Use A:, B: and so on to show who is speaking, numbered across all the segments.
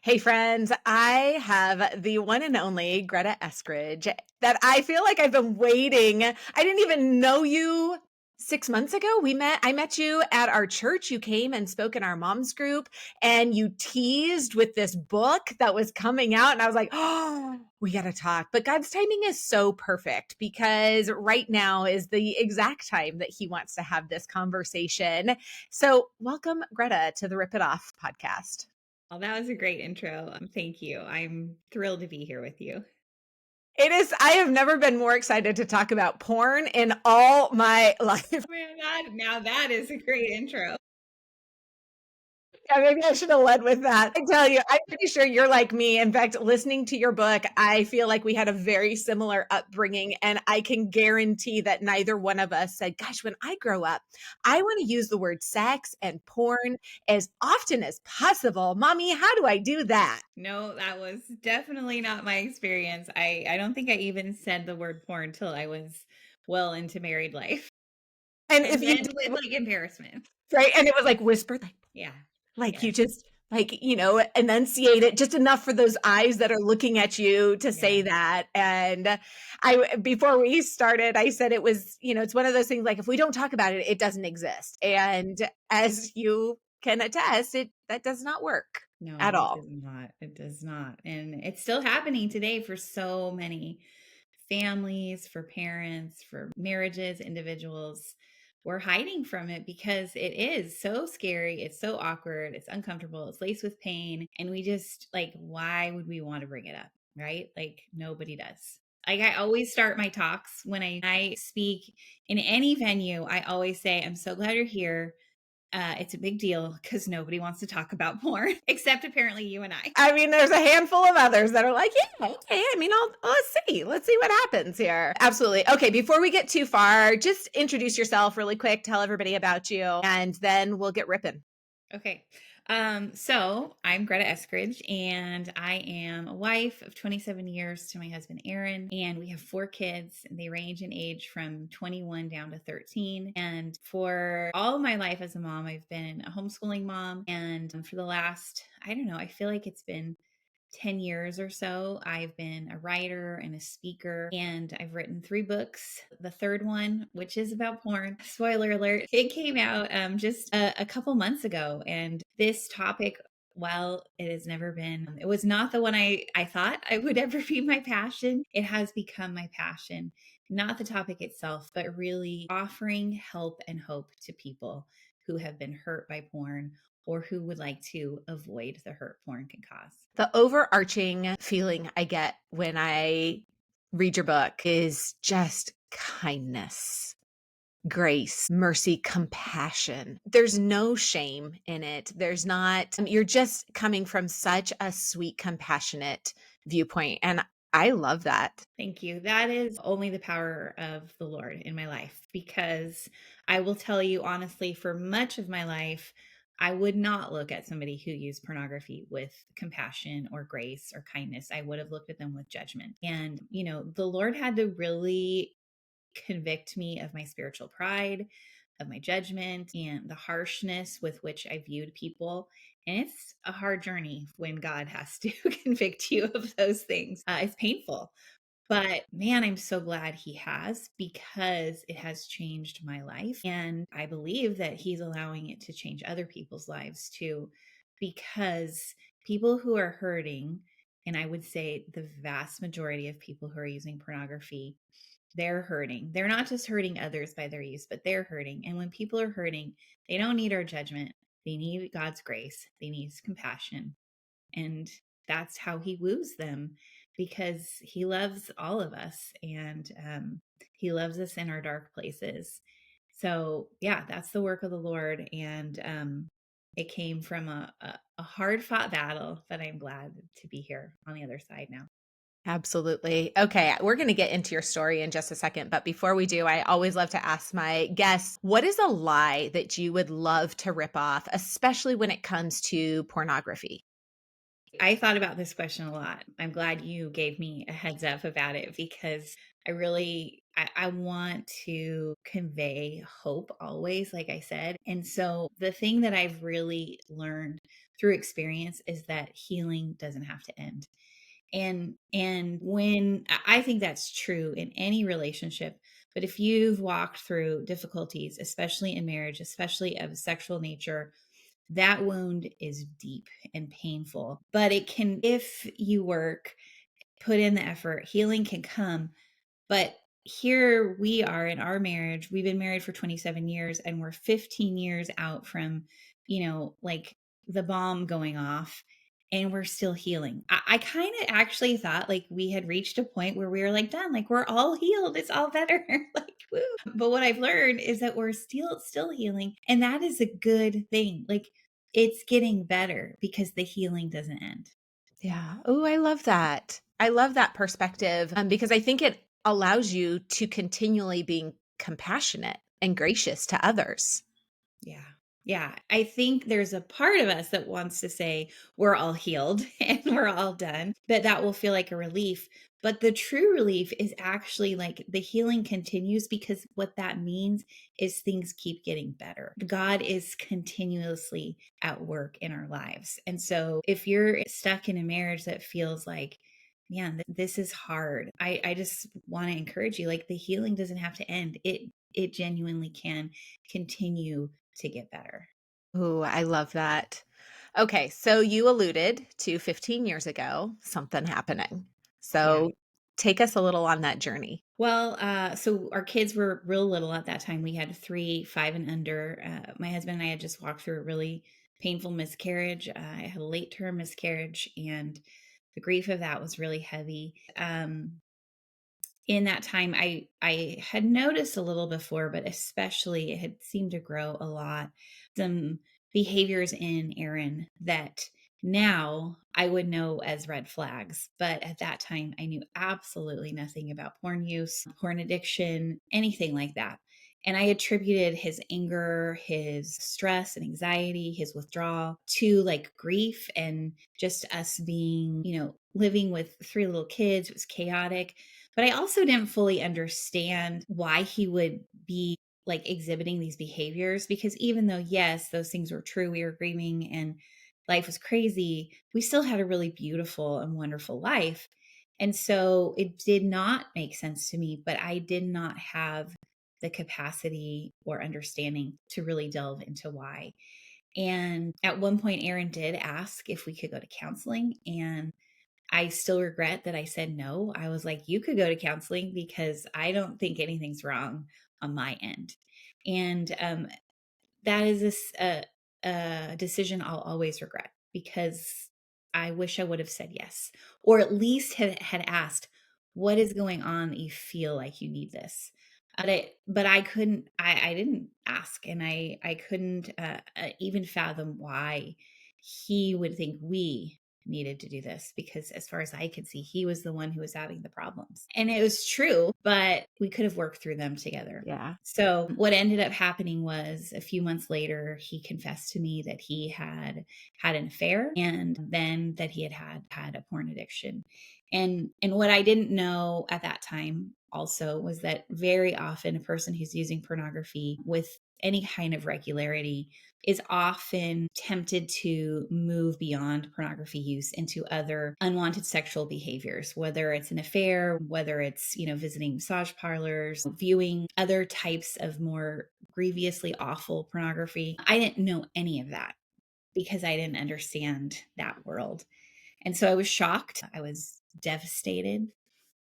A: Hey friends, I have the one and only Greta Eskridge that I feel like I've been waiting. I didn't even know you 6 months ago. I met you at our church. You came and spoke in our mom's group and you teased with this book that was coming out. And I was like, oh, we got to talk. But God's timing is so perfect because right now is the exact time that he wants to have this conversation. So welcome Greta to the Rip It Off podcast.
B: Well, that was a great intro. Thank you. I'm thrilled to be here with you.
A: It is. I have never been more excited to talk about porn in all my life.
B: Man, now that is a great intro.
A: Yeah, maybe I should have led with that. I tell you, I'm pretty sure you're like me. In fact, listening to your book, I feel like we had a very similar upbringing, and I can guarantee that neither one of us said, gosh, when I grow up, I want to use the word sex and porn as often as possible. Mommy, how do I do that?
B: No, that was definitely not my experience. I don't think I even said the word porn till I was well into married life.
A: And if
B: And
A: you
B: then
A: did,
B: with like embarrassment.
A: right, and it was like whispered,
B: Yeah.
A: like you
B: Yes.
A: just enunciate it just enough for those eyes that are looking at you to say
B: Yes.
A: that. And I before we started, I said it was, it's one of those things like if we don't talk about it, it doesn't exist. And as you can attest, it that does not work
B: No,
A: at
B: it
A: all.
B: does not. It does not. And it's still happening today for so many families, for parents, for marriages, individuals. We're hiding from it because it is so scary. It's so awkward. It's uncomfortable. It's laced with pain. And we just like, why would we want to bring it up? Right? Like, nobody does. Like, I always start my talks when I speak in any venue. I always say, I'm so glad you're here. It's a big deal because nobody wants to talk about porn, except apparently you and I.
A: I mean, there's a handful of others that are like, yeah, okay. I mean, let's see what happens here. Absolutely. Okay. Before we get too far, just introduce yourself really quick. Tell everybody about you, and then we'll get ripping.
B: Okay. So I'm Greta Eskridge, and I am a wife of 27 years to my husband, Aaron, and we have 4 kids, and they range in age from 21 down to 13. And for all of my life as a mom, I've been a homeschooling mom. And for the last, I don't know, I feel like it's been 10 years or so, I've been a writer and a speaker, and I've written 3 books. The third one, which is about porn, spoiler alert, it came out just a couple months ago. And this topic, while it has never been, it was not the one I thought I would ever be my passion. It has become my passion, not the topic itself, but really offering help and hope to people who have been hurt by porn or who would like to avoid the hurt porn can cause.
A: The overarching feeling I get when I read your book is just kindness, grace, mercy, compassion. There's no shame in it. There's not, you're just coming from such a sweet, compassionate viewpoint. And I love that.
B: Thank you. That is only the power of the Lord in my life, because I will tell you honestly, for much of my life, I would not look at somebody who used pornography with compassion or grace or kindness. I would have looked at them with judgment. And, the Lord had to really convict me of my spiritual pride, of my judgment, and the harshness with which I viewed people. And it's a hard journey when God has to convict you of those things. It's painful. But man, I'm so glad he has, because it has changed my life. And I believe that he's allowing it to change other people's lives too, because people who are hurting, and I would say the vast majority of people who are using pornography, they're hurting. They're not just hurting others by their use, but they're hurting. And when people are hurting, they don't need our judgment. They need God's grace. They need his compassion. And that's how he woos them, because he loves all of us, and he loves us in our dark places. So, yeah, that's the work of the Lord. And it came from a hard fought battle, but I'm glad to be here on the other side now.
A: Absolutely. Okay, we're going to get into your story in just a second. But before we do, I always love to ask my guests, what is a lie that you would love to rip off, especially when it comes to pornography?
B: I thought about this question a lot. I'm glad you gave me a heads up about it, because I want to convey hope always, like I said. And so the thing that I've really learned through experience is that healing doesn't have to end. And when I think that's true in any relationship, but if you've walked through difficulties, especially in marriage, especially of a sexual nature, that wound is deep and painful. But it can, if you work, put in the effort, healing can come. But here we are in our marriage. We've been married for 27 years and we're 15 years out from, like the bomb going off, and we're still healing. I kind of actually thought like we had reached a point where we were like done, like we're all healed. It's all better. Like, woo. But what I've learned is that we're still healing. And that is a good thing. Like it's getting better because the healing doesn't end.
A: Yeah. Oh, I love that. I love that perspective, because I think it allows you to continually being compassionate and gracious to others.
B: Yeah. Yeah. I think there's a part of us that wants to say we're all healed and we're all done, that will feel like a relief. But the true relief is actually like the healing continues, because what that means is things keep getting better. God is continuously at work in our lives. And so if you're stuck in a marriage that feels like, man, this is hard, I just want to encourage you, like the healing doesn't have to end. It genuinely can continue to get better.
A: Ooh, I love that. Okay, so you alluded to 15 years ago, something happening.
B: Yeah.
A: So take us a little on that journey.
B: Well, so our kids were real little at that time. We had three, 5 and under. My husband and I had just walked through a really painful miscarriage. I had a late term miscarriage, and the grief of that was really heavy. In that time, I had noticed a little before, but especially it had seemed to grow a lot. Some behaviors in Aaron that now I would know as red flags, but at that time I knew absolutely nothing about porn use, porn addiction, anything like that. And I attributed his anger, his stress and anxiety, his withdrawal to like grief and just us being, living with three little kids. It was chaotic. But I also didn't fully understand why he would be like exhibiting these behaviors, because even though, yes, those things were true, we were grieving and life was crazy, we still had a really beautiful and wonderful life. And so it did not make sense to me, but I did not have the capacity or understanding to really delve into why. And at one point, Aaron did ask if we could go to counseling. And I still regret that I said no. I was like, you could go to counseling because I don't think anything's wrong on my end. And that is a decision I'll always regret, because I wish I would have said yes, or at least had asked, what is going on that you feel like you need this? But I couldn't, I didn't ask, and I couldn't even fathom why he would think we needed to do this, because as far as I could see, he was the one who was having the problems. And it was true, but we could have worked through them together.
A: Yeah.
B: So what ended up happening was a few months later, he confessed to me that he had an affair, and then that he had a porn addiction. And what I didn't know at that time also was that very often a person who's using pornography with any kind of regularity is often tempted to move beyond pornography use into other unwanted sexual behaviors, whether it's an affair, whether it's, visiting massage parlors, viewing other types of more grievously awful pornography. I didn't know any of that because I didn't understand that world. And so I was shocked. I was devastated.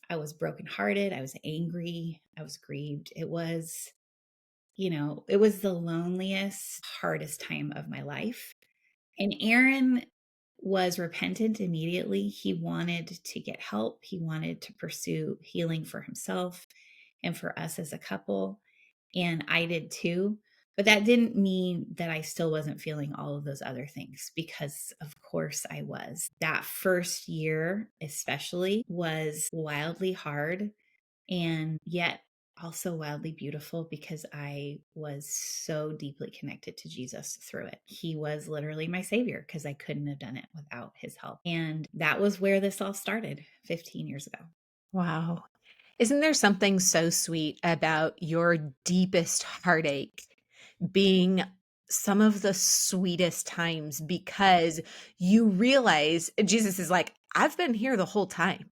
B: I was brokenhearted. I was angry. I was grieved. It was the loneliest, hardest time of my life. And Aaron was repentant immediately. He wanted to get help. He wanted to pursue healing for himself and for us as a couple. And I did too. But that didn't mean that I still wasn't feeling all of those other things, because of course I was. That first year, especially, was wildly hard, and yet also wildly beautiful, because I was so deeply connected to Jesus through it. He was literally my savior, because I couldn't have done it without his help. And that was where this all started 15 years ago.
A: Wow. Isn't there something so sweet about your deepest heartache being some of the sweetest times because you realize Jesus is like, I've been here the whole time.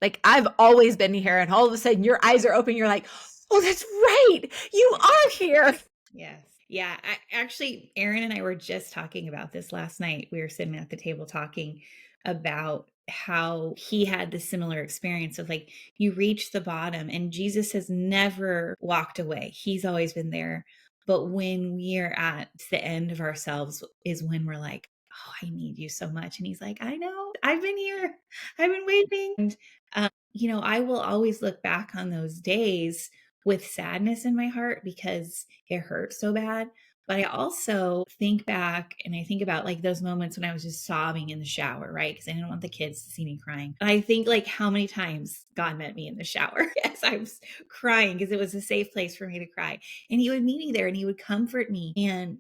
A: Like, I've always been here. And all of a sudden, your eyes are open. You're like, oh, that's right. You
B: Yeah.
A: are here.
B: Yes. Yeah. Actually, Aaron and I were just talking about this last night. We were sitting at the table talking about how he had this similar experience of like, you reach the bottom, and Jesus has never walked away. He's always been there. But when we are at the end of ourselves, is when we're like, oh, I need you so much. And he's like, I know, I've been here, I've been waiting. And, I will always look back on those days with sadness in my heart because it hurt so bad. But I also think back and I think about like those moments when I was just sobbing in the shower, right? Because I didn't want the kids to see me crying. And I think like how many times God met me in the shower as I was crying because it was a safe place for me to cry. And he would meet me there and he would comfort me and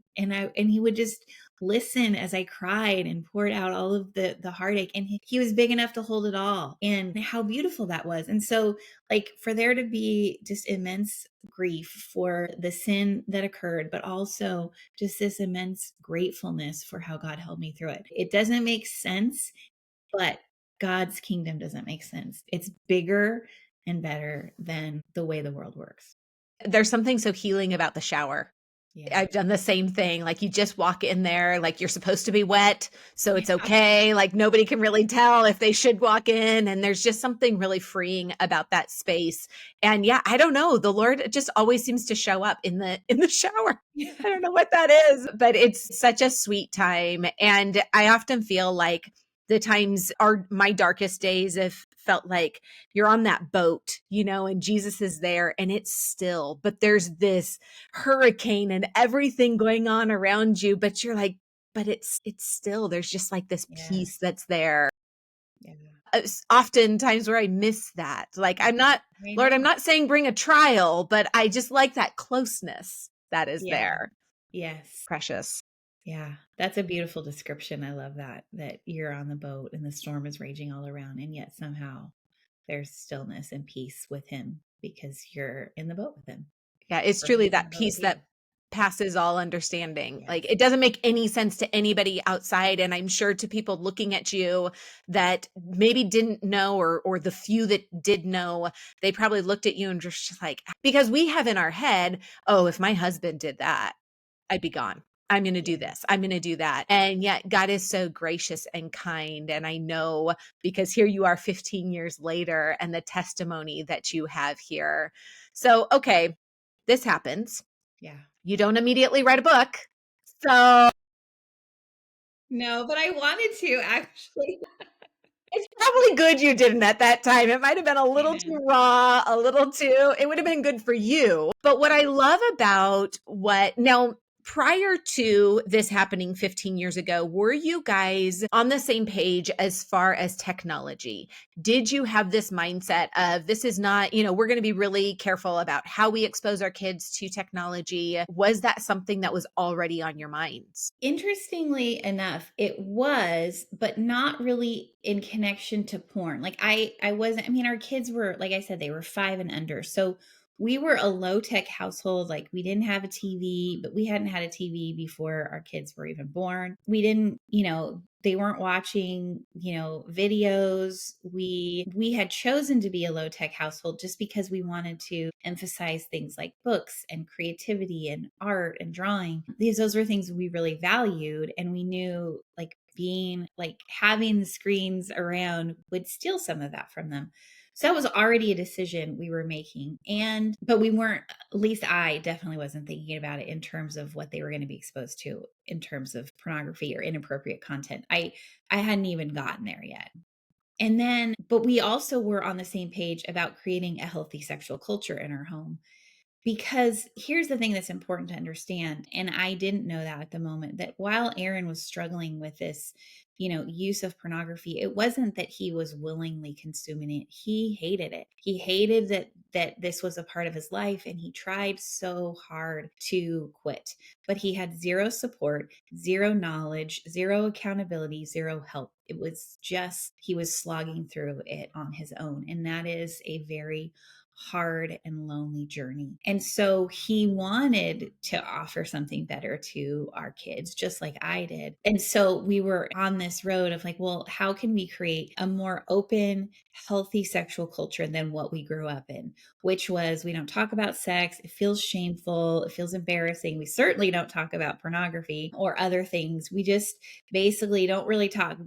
B: he would just listen as I cried and poured out all of the heartache. And he was big enough to hold it all. And how beautiful that was. And so like for there to be just immense grief for the sin that occurred, but also just this immense gratefulness for how God held me through it. It doesn't make sense, but God's kingdom doesn't make sense. It's bigger and better than the way the world works.
A: There's something so healing about the shower.
B: Yeah.
A: I've done the same thing. Like, you just walk in there, like, you're supposed to be wet, so it's
B: Yeah.
A: okay. Like, nobody can really tell if they should walk in. And there's just something really freeing about that space. And yeah, I don't know. The Lord just always seems to show up in the shower.
B: Yeah.
A: I don't know what that is, but it's such a sweet time. And I often feel like the times are my darkest days have felt like you're on that boat, and Jesus is there and it's still, but there's this hurricane and everything going on around you, but you're like, but it's still, there's just like this peace
B: Yes.
A: that's there.
B: Yeah.
A: Often times where I miss that. Like, I'm not,
B: I
A: Lord, I'm
B: know.
A: not saying bring a trial, but I just like that closeness that is
B: Yeah.
A: there.
B: Yes.
A: Precious.
B: Yeah, that's a beautiful description. I love that you're on the boat and the storm is raging all around, and yet somehow there's stillness and peace with him because you're in the boat with him,
A: Yeah, it's
B: or
A: truly
B: he's in the
A: that
B: boat with
A: peace
B: you.
A: that passes all understanding. Like,
B: Yes.
A: it doesn't make any sense to anybody outside, and I'm sure to people looking at you that maybe didn't know, or the few that did know, they probably looked at you and just like, because we have in our head, "Oh, if my husband did that, I'd be gone. I'm going to do
B: Yeah.
A: this. I'm going to do that." And yet God is so gracious and kind. And I know, because here you are 15 years later and the testimony that you have here. So, okay, this happens.
B: Yeah.
A: You don't immediately write a book. So
B: No, but I wanted to actually.
A: it's probably good you didn't at that time. It might have been a little too
B: Amen.
A: raw, a little too, it would have been good for you. But what I love about what now, prior to this happening 15 years ago, were you guys on the same page as far as technology? Did you have this mindset of this is not, we're going to be really careful about how we expose our kids to technology? Was that something that was already on your minds?
B: Interestingly enough, it was, but not really in connection to porn. Like I wasn't, I mean, our kids were, like I said, they were 5 and under. So we were a low tech household. Like we didn't have a TV, but we hadn't had a TV before our kids were even born. We didn't, they weren't watching, videos. We had chosen to be a low tech household just because we wanted to emphasize things like books and creativity and art and drawing. Those were things we really valued, and we knew like being like having the screens around would steal some of that from them. So that was already a decision we were making. But we weren't, at least I definitely wasn't thinking about it in terms of what they were going to be exposed to in terms of pornography or inappropriate content. I hadn't even gotten there yet. And then, but we also were on the same page about creating a healthy sexual culture in our home. Because here's the thing that's important to understand, and I didn't know that at the moment, that while Aaron was struggling with this, use of pornography, it wasn't that he was willingly consuming it. He hated it. He hated that this was a part of his life, and he tried so hard to quit. But he had zero support, zero knowledge, zero accountability, zero help. It was just he was slogging through it on his own, and that is a very hard and lonely journey. And so he wanted to offer something better to our kids, just like I did. And so we were on this road of like, well, how can we create a more open, healthy sexual culture than what we grew up in, which was we don't talk about sex. It feels shameful. It feels embarrassing. We certainly don't talk about pornography or other things. We just basically don't really talk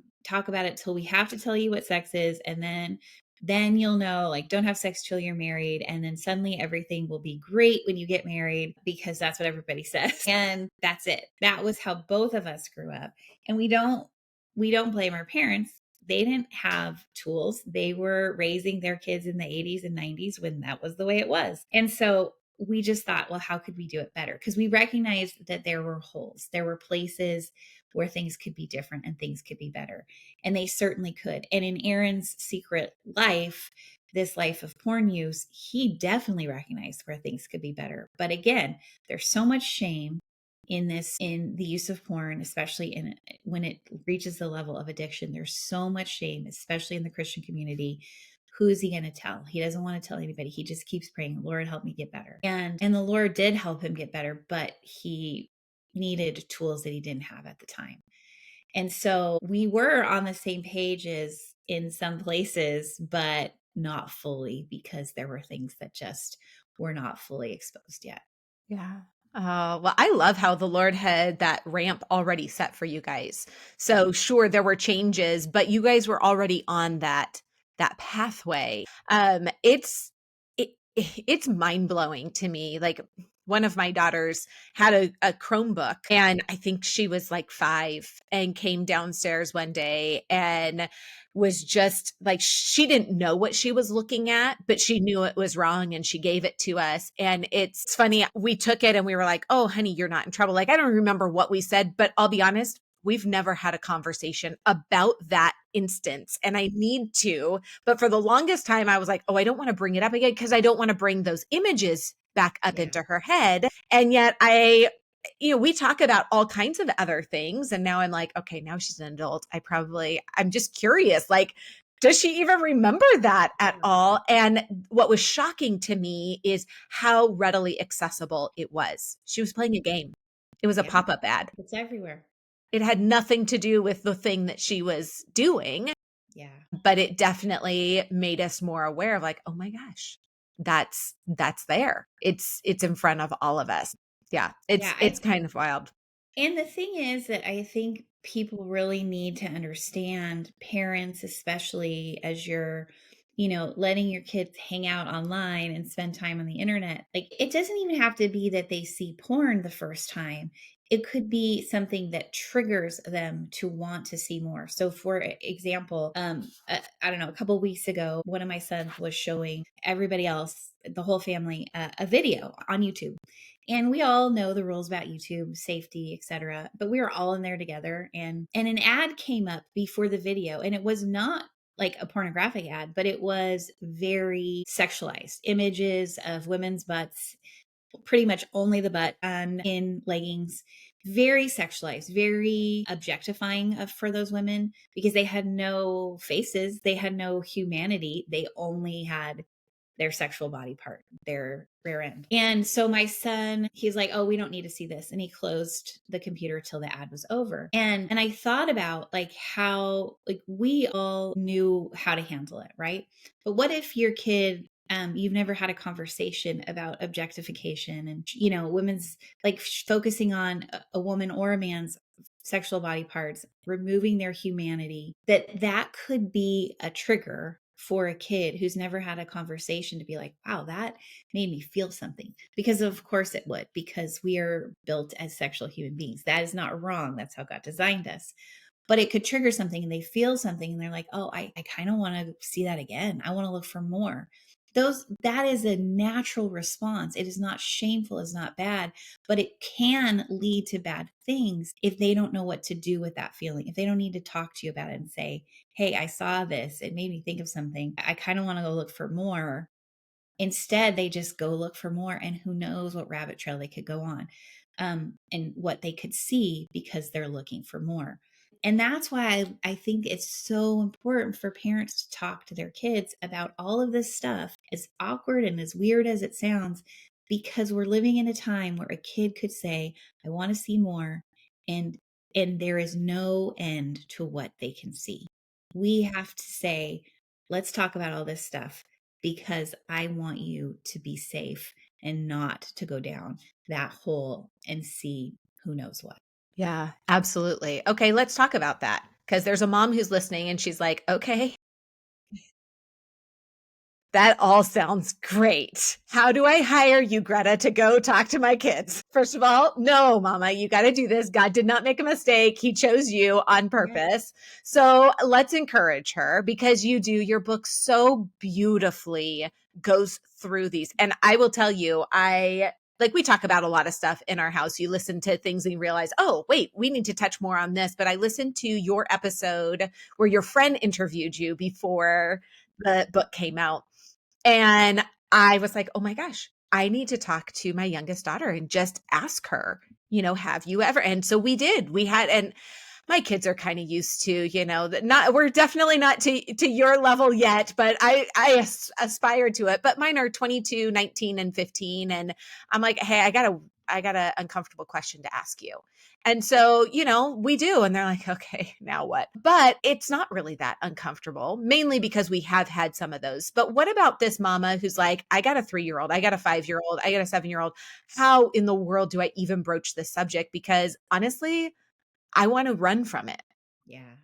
B: about it till we have to tell you what sex is, and then you'll know, like, don't have sex till you're married, and then suddenly everything will be great when you get married because that's what everybody says. And that's it. That was how both of us grew up. And we don't blame our parents. They didn't have tools. They were raising their kids in the 80s and 90s when that was the way it was. And so we just thought, well, how could we do it better? Because we recognized that there were holes, there were places where things could be different and things could be better. And they certainly could. And in Aaron's secret life, this life of porn use, he definitely recognized where things could be better. But again, there's so much shame in the use of porn, especially in when it reaches the level of addiction. There's so much shame, especially in the Christian community. Who is he going to tell? He doesn't want to tell anybody. He just keeps praying, Lord, help me get better. And the Lord did help him get better, but he needed tools that he didn't have at the time. And so we were on the same pages in some places, but not fully, because there were things that just were not fully exposed yet.
A: Yeah. Well, I love how the Lord had that ramp already set for you guys. So sure, there were changes, but you guys were already on that pathway. It's mind blowing to me. Like one of my daughters had a Chromebook, and I think she was like 5, and came downstairs one day and was just like, she didn't know what she was looking at, but she knew it was wrong, and she gave it to us. And it's funny, we took it and we were like, oh, honey, you're not in trouble. Like, I don't remember what we said, but I'll be honest, we've never had a conversation about that instance, and I need to. But for the longest time, I was like, oh, I don't want to bring it up again because I don't want to bring those images back up
B: Yeah.
A: into her head. And yet we talk about all kinds of other things. And now I'm like, okay, now she's an adult. I'm just curious, like, does she even remember that at all? And what was shocking to me is how readily accessible it was. She was playing a game. It was a
B: Yeah.
A: pop-up ad.
B: It's everywhere.
A: It had nothing to do with the thing that she was doing,
B: Yeah.
A: but it definitely made us more aware of like, oh my gosh, that's there. It's in front of all of us. Yeah,
B: Yeah.
A: it's kind of wild.
B: And the thing is that I think people really need to understand, parents, especially as you're, letting your kids hang out online and spend time on the internet. Like, it doesn't even have to be that they see porn the first time. It could be something that triggers them to want to see more. So, for example, I don't know, a couple weeks ago, one of my sons was showing everybody else, the whole family, a video on YouTube. And we all know the rules about YouTube, safety, etc. But we were all in there together, and an ad came up before the video, and it was not like a pornographic ad, but it was very sexualized images of women's butts, pretty much only the butt, in leggings, very sexualized, very objectifying for those women, because they had no faces, they had no humanity, they only had their sexual body part, their rear end. And so my son, he's like, "Oh, we don't need to see this." And he closed the computer till the ad was over. And I thought about like how, like, we all knew how to handle it, right? But what if your kid, you've never had a conversation about objectification and, women's, like, focusing on a woman or a man's sexual body parts, removing their humanity, that could be a trigger for a kid who's never had a conversation to be like, wow, that made me feel something. Because of course it would, because we are built as sexual human beings. That is not wrong. That's how God designed us. But it could trigger something, and they feel something, and they're like, oh, I kind of want to see that again. I want to look for more. That is a natural response. It is not shameful, it's not bad, but it can lead to bad things if they don't know what to do with that feeling. If they don't need to talk to you about it and say, hey, I saw this, it made me think of something, I kind of want to go look for more. Instead, they just go look for more, and who knows what rabbit trail they could go on, and what they could see because they're looking for more. And that's why I think it's so important for parents to talk to their kids about all of this stuff, as awkward and as weird as it sounds, because we're living in a time where a kid could say, I want to see more. And there is no end to what they can see. We have to say, let's talk about all this stuff because I want you to be safe and not to go down that hole and see who knows what.
A: Yeah, absolutely. Okay, let's talk about that because there's a mom who's listening and she's like, okay, that all sounds great. How do I hire you, Greta, to go talk to my kids? First of all, no, mama, you got to do this. God did not make a mistake. He chose you on
B: Yeah.
A: purpose. So let's encourage her because you do. Your book so beautifully goes through these. And I will tell you, we talk about a lot of stuff in our house. You listen to things and you realize, oh, wait, we need to touch more on this. But I listened to your episode where your friend interviewed you before the book came out. And I was like, oh my gosh, I need to talk to my youngest daughter and just ask her, have you ever? And so we did. And my kids are kind of used to, that not, we're definitely not to your level yet, but I aspire to it. But mine are 22, 19, and 15. And I'm like, hey, I got a uncomfortable question to ask you. And so, we do. And they're like, okay, now what? But it's not really that uncomfortable, mainly because we have had some of those. But what about this mama who's like, I got a 3-year-old, I got a 5-year-old, I got a 7-year-old. How in the world do I even broach this subject? Because honestly, I want to run from it.
B: Yeah.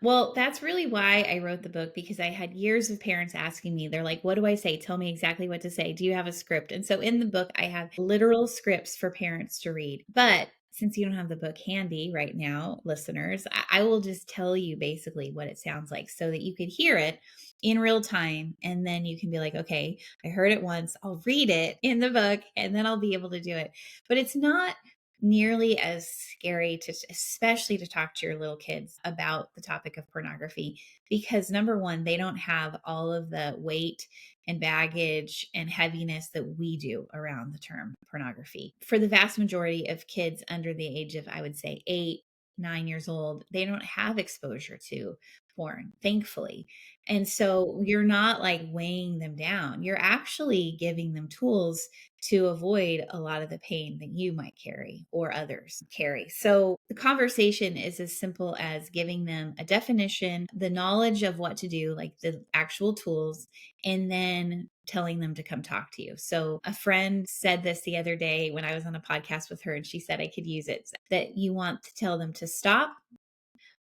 B: Well, that's really why I wrote the book because I had years of parents asking me, they're like, what do I say? Tell me exactly what to say. Do you have a script? And so in the book, I have literal scripts for parents to read. But since you don't have the book handy right now, listeners, I will just tell you basically what it sounds like so that you could hear it in real time. And then you can be like, okay, I heard it once. I'll read it in the book and then I'll be able to do it. But it's not nearly as scary to especially to talk to your little kids about the topic of pornography because number one they don't have all of the weight and baggage and heaviness that we do around the term pornography. For the vast majority of kids under the age of I would say 8, 9 years old, they don't have exposure to porn, thankfully. And so you're not like weighing them down, you're actually giving them tools to avoid a lot of the pain that you might carry or others carry. So the conversation is as simple as giving them a definition, the knowledge of what to do, like the actual tools, and then telling them to come talk to you. So a friend said this the other day when I was on a podcast with her and she said I could use it, that you want to tell them to stop,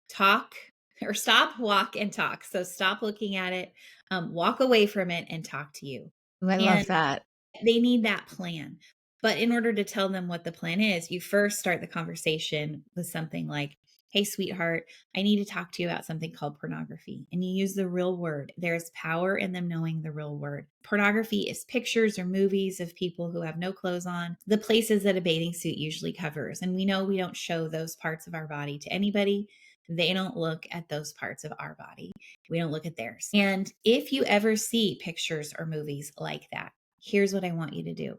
B: talk, or stop, walk, and talk. So stop looking at it, walk away from it, and talk to you.
A: Ooh, I
B: And
A: love that.
B: they need that plan. But in order to tell them what the plan is, you first start the conversation with something like, hey, sweetheart, I need to talk to you about something called pornography. And you use the real word. There's power in them knowing the real word. Pornography is pictures or movies of people who have no clothes on, the places that a bathing suit usually covers. And we know we don't show those parts of our body to anybody. They don't look at those parts of our body. We don't look at theirs. And if you ever see pictures or movies like that, here's what I want you to do.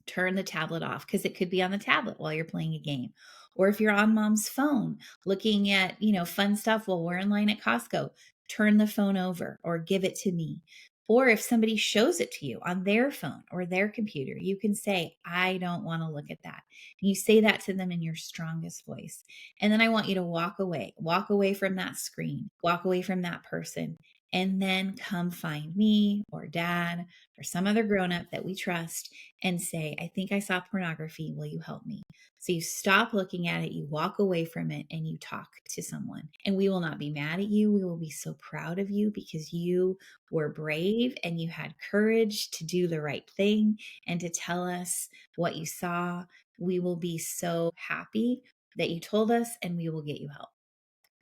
B: Turn the tablet off because it could be on the tablet while you're playing a game. Or if you're on mom's phone looking at, fun stuff while we're in line at Costco, turn the phone over or give it to me. Or if somebody shows it to you on their phone or their computer, you can say, I don't want to look at that. And you say that to them in your strongest voice. And then I want you to walk away from that screen, walk away from that person, and then come find me or dad or some other grown up that we trust and say, I think I saw pornography. Will you help me? So you stop looking at it, you walk away from it, and you talk to someone. And we will not be mad at you. We will be so proud of you because you were brave and you had courage to do the right thing and to tell us what you saw. We will be so happy that you told us and we will get you help.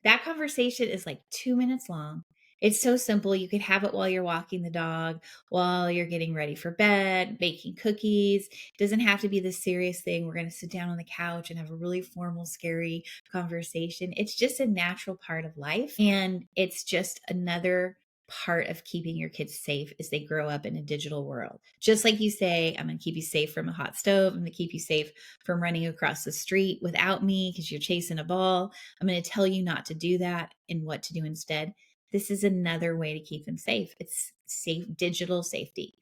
B: That conversation is like 2 minutes long. It's so simple. You could have it while you're walking the dog, while you're getting ready for bed, baking cookies. It doesn't have to be this serious thing. We're going to sit down on the couch and have a really formal, scary conversation. It's just a natural part of life. And it's just another part of keeping your kids safe as they grow up in a digital world. Just like you say, I'm going to keep you safe from a hot stove. I'm going to keep you safe from running across the street without me because you're chasing a ball. I'm going to tell you not to do that and what to do instead. This is another way to keep them safe. It's safe, digital safety.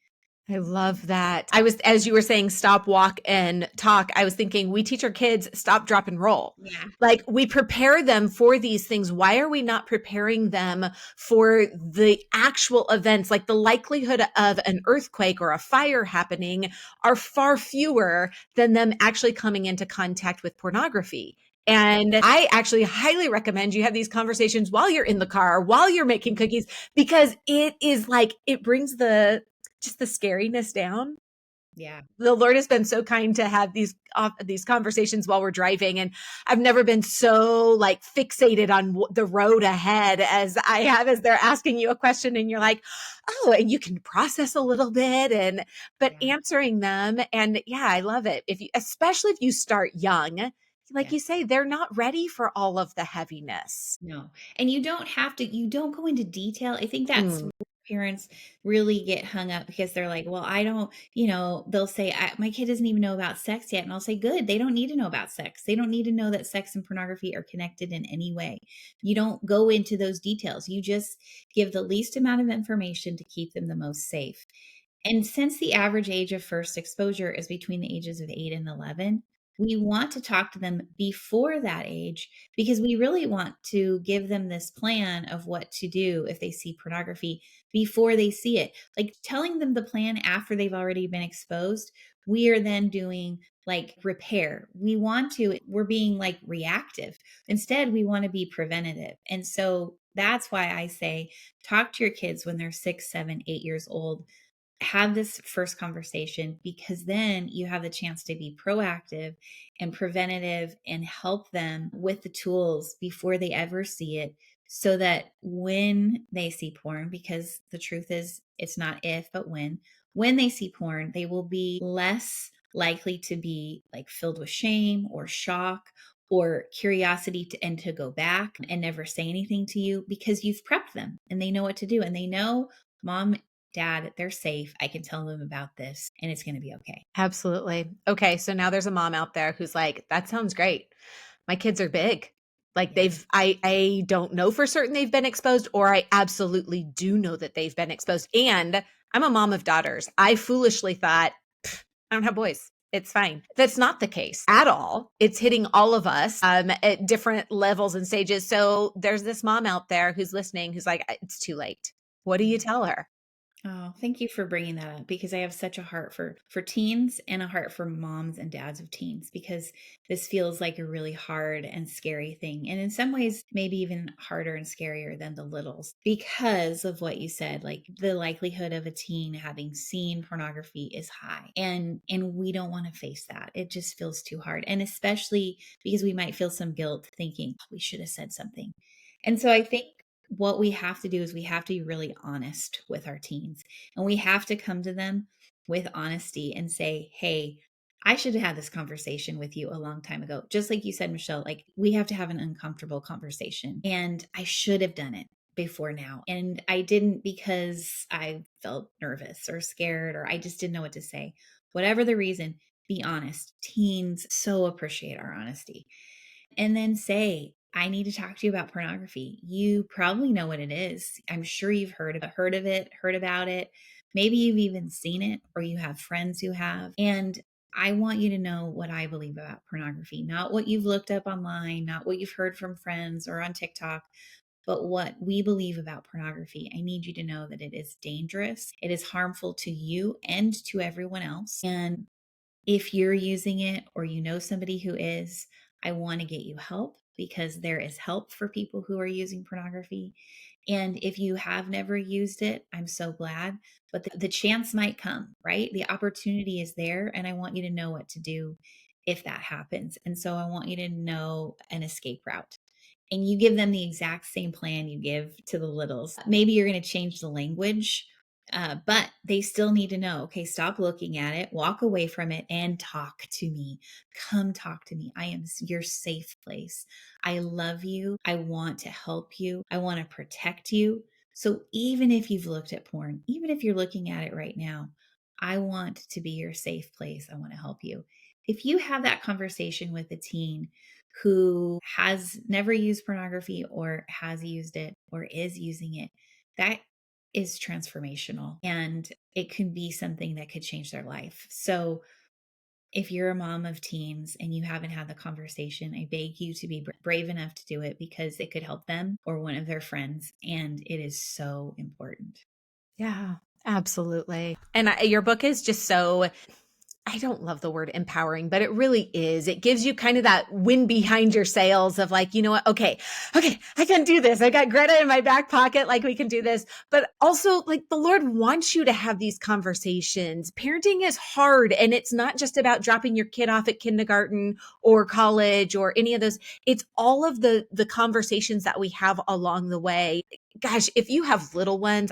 A: I love that. I was, as you were saying, stop, walk, and talk, I was thinking we teach our kids stop, drop, and roll.
B: Yeah.
A: Like we prepare them for these things. Why are we not preparing them for the actual events? Like the likelihood of an earthquake or a fire happening are far fewer than them actually coming into contact with pornography. And I actually highly recommend you have these conversations while you're in the car, while you're making cookies, because it is like, it brings just the scariness down.
B: Yeah.
A: The Lord has been so kind to have these conversations while we're driving, and I've never been so like fixated on the road ahead as I have as they're asking you a question, and you're like, oh, and you can process a little bit, and but
B: Yeah.
A: answering them, and yeah, I love it. If you, especially if you start young, like you
B: Yes.
A: say, they're not ready for all of the heaviness.
B: No. And you don't have to, you don't go into detail. I think that's
A: Mm,
B: where parents really get hung up because they're like, well, I don't, they'll say, my kid doesn't even know about sex yet. And I'll say, good. They don't need to know about sex. They don't need to know that sex and pornography are connected in any way. You don't go into those details. You just give the least amount of information to keep them the most safe. And since the average age of first exposure is between the ages of 8 and 11, we want to talk to them before that age because we really want to give them this plan of what to do if they see pornography before they see it. Like telling them the plan after they've already been exposed, we are then doing like repair. We're being like reactive. Instead, we want to be preventative. And so that's why I say talk to your kids when they're 6, 7, 8 years old, have this first conversation because then you have the chance to be proactive and preventative and help them with the tools before they ever see it so that when they see porn, because the truth is it's not if but when they see porn they will be less likely to be like filled with shame or shock or curiosity and to go back and never say anything to you because you've prepped them and they know what to do and they know mom, dad, they're safe. I can tell them about this and it's going to be okay.
A: absolutely. Okay, so now there's a mom out there who's like, that sounds great. My kids are big. Like
B: Yeah.
A: I don't know for certain they've been exposed, or I absolutely do know that they've been exposed. And I'm a mom of daughters. I foolishly thought, I don't have boys. It's fine. That's not the case at all. It's hitting all of us at different levels and stages. So there's this mom out there who's listening who's like, it's too late. What do you
B: Yeah.
A: tell her?
B: Oh, thank you for bringing that up because I have such a heart for teens and a heart for moms and dads of teens because this feels like a really hard and scary thing. And in some ways maybe even harder and scarier than the littles because of what you said, like the likelihood of a teen having seen pornography is high. And we don't want to face that. It just feels too hard. And especially because we might feel some guilt thinking, "Oh, we should have said something." And so I think what we have to do is we have to be really honest with our teens and we have to come to them with honesty and say, hey, I should have had this conversation with you a long time ago. Just like you said, Michelle, like we have to have an uncomfortable conversation. And I should have done it before now. And I didn't because I felt nervous or scared or I just didn't know what to say. Whatever the reason, be honest. Teens so appreciate our honesty and then say, I need to talk to you about pornography. You probably know what it is. I'm sure you've heard of it, heard about it. Maybe you've even seen it or you have friends who have. And I want you to know what I believe about pornography, not what you've looked up online, not what you've heard from friends or on TikTok, but what we believe about pornography. I need you to know that it is dangerous. It is harmful to you and to everyone else. And if you're using it or you know somebody who is, I want to get you help because there is help for people who are using pornography. And if you have never used it, I'm so glad. But the chance might come, right? The opportunity is there. And I want you to know what to do if that happens. And so I want you to know an escape route and you give them the exact same plan you give to the littles. Maybe you're going to change the language, but they still need to know, okay, stop looking at it, walk away from it, and talk to me. Come talk to me. I am your safe place. I love you. I want to help you. I want to protect you. So even if you've looked at porn, even if you're looking at it right now, I want to be your safe place. I want to help you. If you have that conversation with a teen who has never used pornography or has used it or is using it, that is transformational and it can be something that could change their life. So if you're a mom of teens and you haven't had the conversation, I beg you to be brave enough to do it because it could help them or one of their friends. And it is so important.
A: Yeah, absolutely. And your book is just so, I don't love the word empowering, but it really is. It gives you kind of that wind behind your sails of like, you know what? Okay, okay, I can do this. I got Greta in my back pocket. Like, we can do this. But also, like, the Lord wants you to have these conversations. Parenting is hard, and it's not just about dropping your kid off at kindergarten or college or any of those. It's all of the conversations that we have along the way. Gosh, if you have little ones,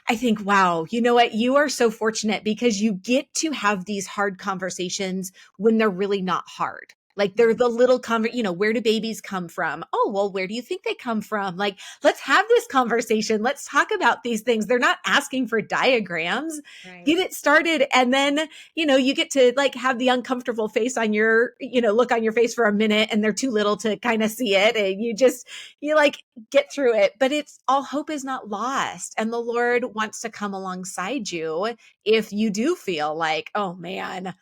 A: I think, wow, you know what? You are so fortunate because you get to have these hard conversations when they're really not hard. Like, they're the little where do babies come from? Oh, well, where do you think they come from? Like, let's have this conversation. Let's talk about these things. They're not asking for diagrams.
B: Right.
A: Get it started. And then, you get to like have the uncomfortable face on look on your face for a minute, and they're too little to kind of see it. And you like get through it, but it's all hope is not lost. And the Lord wants to come alongside you if you do feel like, oh man,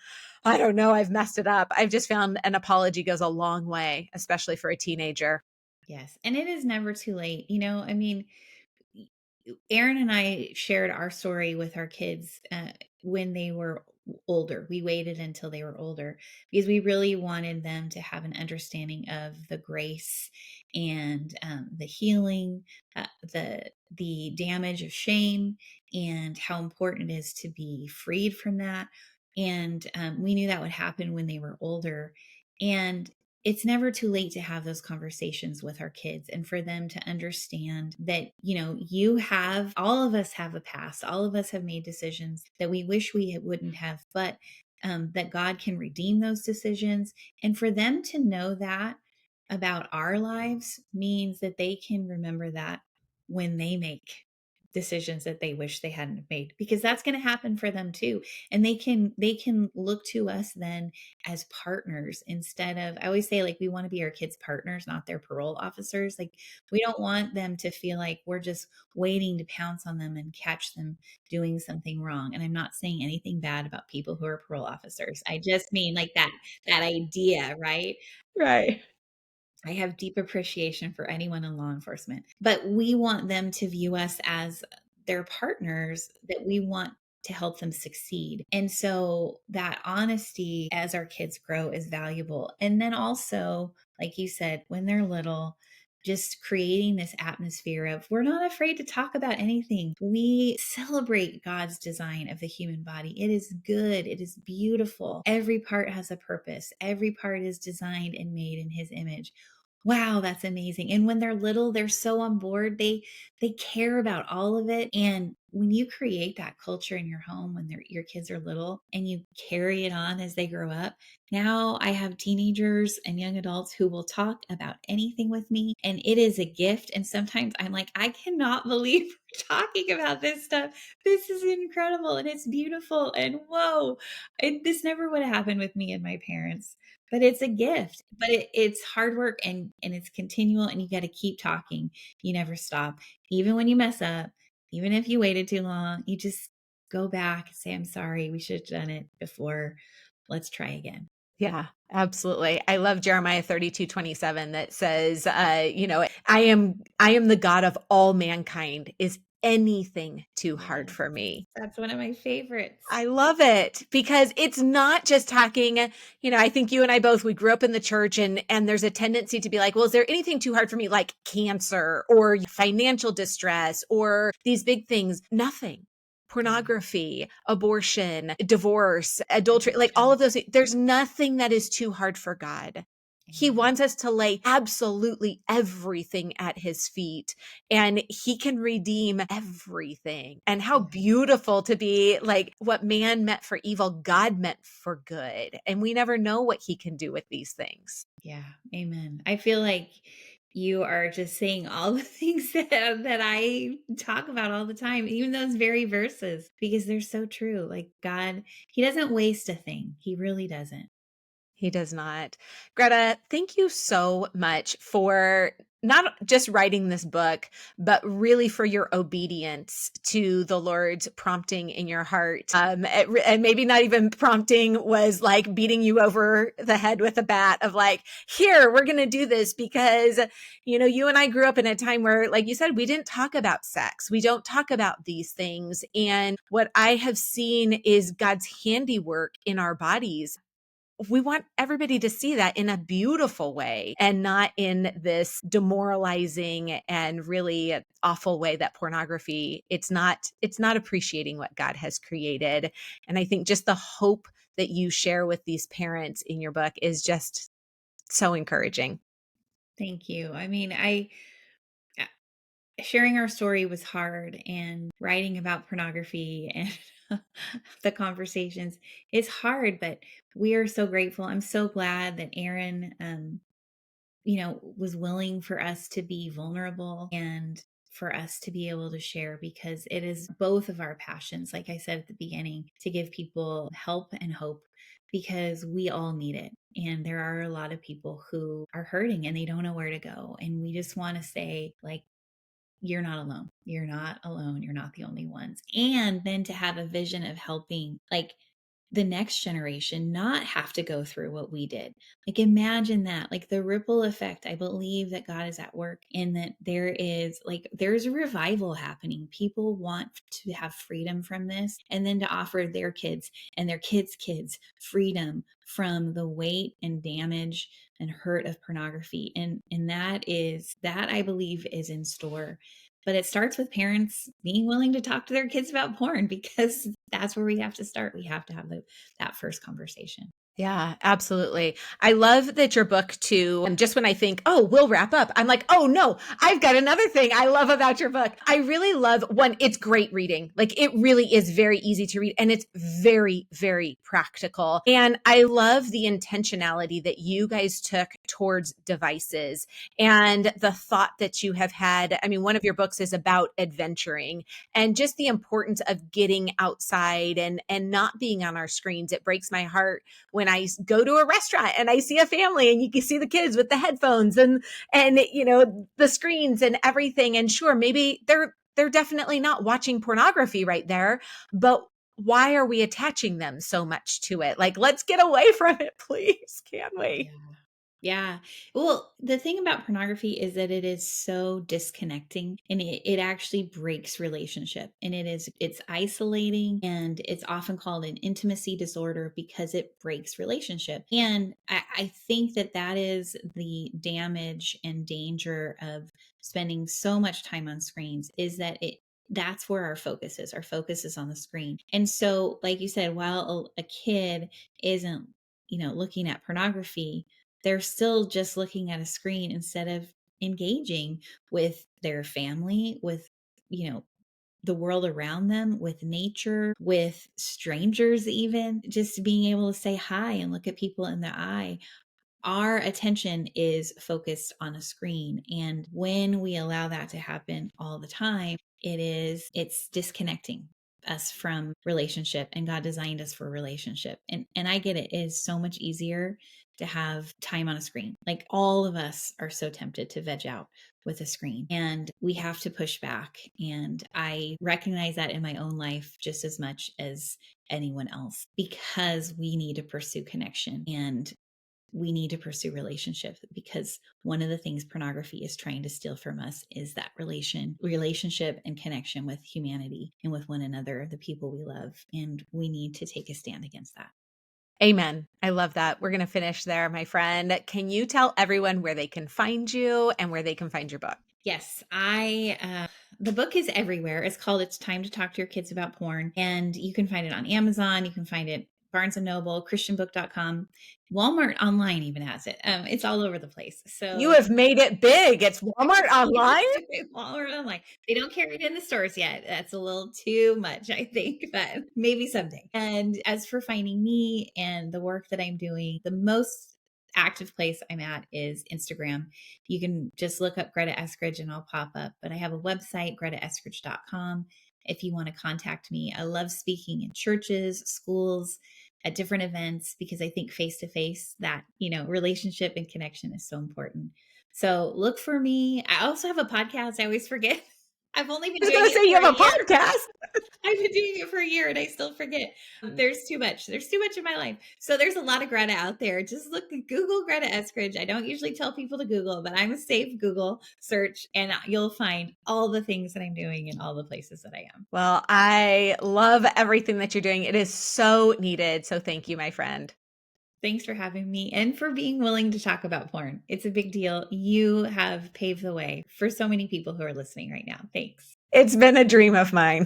A: I don't know, I've messed it up. I've just found an apology goes a long way, especially for a teenager.
B: Yes. And it is never too late. I mean, Aaron and I shared our story with our kids when they were older. We waited until they were older because we really wanted them to have an understanding of the grace and the healing, the damage of shame, and how important it is to be freed from that. And we knew that would happen when they were older. And it's never too late to have those conversations with our kids and for them to understand that, all of us have a past. All of us have made decisions that we wish we wouldn't have, but that God can redeem those decisions. And for them to know that about our lives means that they can remember that when they make decisions that they wish they hadn't made, because that's going to happen for them too. And they can look to us then as partners. Instead of, I always say, like, we want to be our kids' partners, not their parole officers. Like, we don't want them to feel like we're just waiting to pounce on them and catch them doing something wrong. And I'm not saying anything bad about people who are parole officers. I just mean like that idea, right?
A: Right.
B: I have deep appreciation for anyone in law enforcement, but we want them to view us as their partners, that we want to help them succeed. And so that honesty as our kids grow is valuable. And then also, like you said, when they're little, just creating this atmosphere of we're not afraid to talk about anything. We celebrate God's design of the human body. It is good. It is beautiful. Every part has a purpose. Every part is designed and made in his image. Wow, that's amazing. And when they're little, they're so on board. They care about all of it. And when you create that culture in your home when your kids are little and you carry it on as they grow up, now I have teenagers and young adults who will talk about anything with me, and it is a gift. And sometimes I'm like, I cannot believe we're talking about this stuff. This is incredible and it's beautiful. And whoa, this never would have happened with me and my parents, but it's a gift. But it's hard work, and it's continual, and you got to keep talking. You never stop. Even when you mess up, even if you waited too long, you just go back and say, I'm sorry, we should have done it before. Let's try again.
A: Yeah, absolutely. I love Jeremiah 32:27 that says, I am the God of all mankind. Is anything too hard
B: Yes.
A: for me?
B: That's one of my favorites.
A: I love it because it's not just talking, I think you and I both, we grew up in the church, and there's a tendency to be like, well, is there anything too hard for me, like cancer or financial distress or these big things? Nothing.
B: Yeah.
A: Pornography, abortion, divorce, adultery, like all
B: Addiction.
A: of those. There's nothing that is too hard for God. He
B: Amen.
A: wants us to lay absolutely everything at his feet, and he can redeem everything. And how
B: Yeah.
A: beautiful to be like, what man meant for evil, God meant for good. And we never know what he can do with these things.
B: Yeah. Amen. I feel like You are just saying all the things that I talk about all the time, even those very verses, because they're so true. Like God, He doesn't waste a thing. He really doesn't.
A: He does not. Greta, thank you so much for not just writing this book, but really for your obedience to the Lord's prompting in your heart. And maybe not even prompting was like beating you over the head with a bat of like, here, we're going to do this because, you and I grew up in a time where, like you said, we didn't talk about sex. We don't talk about these things. And what I have seen is God's handiwork in our bodies. We want everybody to see that in a beautiful way and not in this demoralizing and really awful way that pornography, it's not appreciating what God has created. And I think just the hope that you share with these parents in your book is just so encouraging.
B: Thank you. I mean, uh, sharing our story was hard, and writing about pornography and the conversations is hard, but we are so grateful. I'm so glad that Aaron was willing for us to be vulnerable and for us to be able to share, because it is both of our passions, like I said at the beginning, to give people help and hope, because we all need it. And there are a lot of people who are hurting and they don't know where to go. And we just want to say, like, you're not alone. You're not alone. You're not the only ones. And then to have a vision of helping, like, the next generation not have to go through what we did. Like, imagine that, like the ripple effect. I believe that God is at work, and that there's a revival happening. People want to have freedom from this, and then to offer their kids and their kids' kids freedom from the weight and damage and hurt of pornography. And that I believe is in store. But it starts with parents being willing to talk to their kids about porn, because that's where we have to start. We have to have that first conversation.
A: Yeah, absolutely. I love that your book too. And just when I think, oh, we'll wrap up, I'm like, oh no, I've got another thing I love about your book. I really love one, it's great reading. Like it really is very easy to read and it's very, very practical. And I love the intentionality that you guys took towards devices and the thought that you have had. I mean, one of your books is about adventuring and just the importance of getting outside and not being on our screens. It breaks my heart when I go to a restaurant and I see a family and you can see the kids with the headphones and the screens and everything. And sure, maybe they're definitely not watching pornography right there, but why are we attaching them so much to it? Like, let's get away from it, please. Can we?
B: Yeah. Yeah. Well, the thing about pornography is that it is so disconnecting, and it actually breaks relationship, and it's isolating, and it's often called an intimacy disorder because it breaks relationship. And I think that is the damage and danger of spending so much time on screens, is that that's where our focus is. Our focus is on the screen. And so, like you said, while a kid isn't, looking at pornography, they're still just looking at a screen instead of engaging with their family, with, the world around them, with nature, with strangers, even just being able to say hi and look at people in the eye. Our attention is focused on a screen. And when we allow that to happen all the time, it's disconnecting us from relationship, and God designed us for relationship. And I get it. It is so much easier to have time on a screen. Like, all of us are so tempted to veg out with a screen, and we have to push back. And I recognize that in my own life just as much as anyone else, because we need to pursue connection, and we need to pursue relationship, because one of the things pornography is trying to steal from us is that relationship and connection with humanity and with one another, the people we love. And we need to take a stand against that.
A: Amen. I love that. We're going to finish there, my friend. Can you tell everyone where they can find you and where they can find your book?
B: Yes, the book is everywhere. It's called It's Time to Talk to Your Kids About Porn. And you can find it on Amazon. You can find it Barnes and Noble, christianbook.com. Walmart online even has it. It's all over the place.
A: You
B: So
A: have made it big. It's Walmart online.
B: Walmart online. They don't carry it in the stores yet. That's a little too much, I think, but maybe someday. And as for finding me and the work that I'm doing, the most active place I'm at is Instagram. You can just look up Greta Eskridge and I'll pop up. But I have a website, gretaeskridge.com, if you want to contact me. I love speaking in churches, schools, at different events, because I think face to face, that, relationship and connection is so important. So look for me. I also have a podcast. I always forget. I've only been
A: I was
B: doing
A: going to
B: it
A: say you
B: for
A: have
B: a
A: a
B: year.
A: podcast.
B: I've been doing it for a year and I still forget. There's too much. There's too much in my life. So there's a lot of Greta out there. Just Google Greta Eskridge. I don't usually tell people to Google, but I'm a safe Google search and you'll find all the things that I'm doing in all the places that I am.
A: Well, I love everything that you're doing. It is so needed. So thank you, my friend.
B: Thanks for having me and for being willing to talk about porn. It's a big deal. You have paved the way for so many people who are listening right now. Thanks.
A: It's been a dream of mine.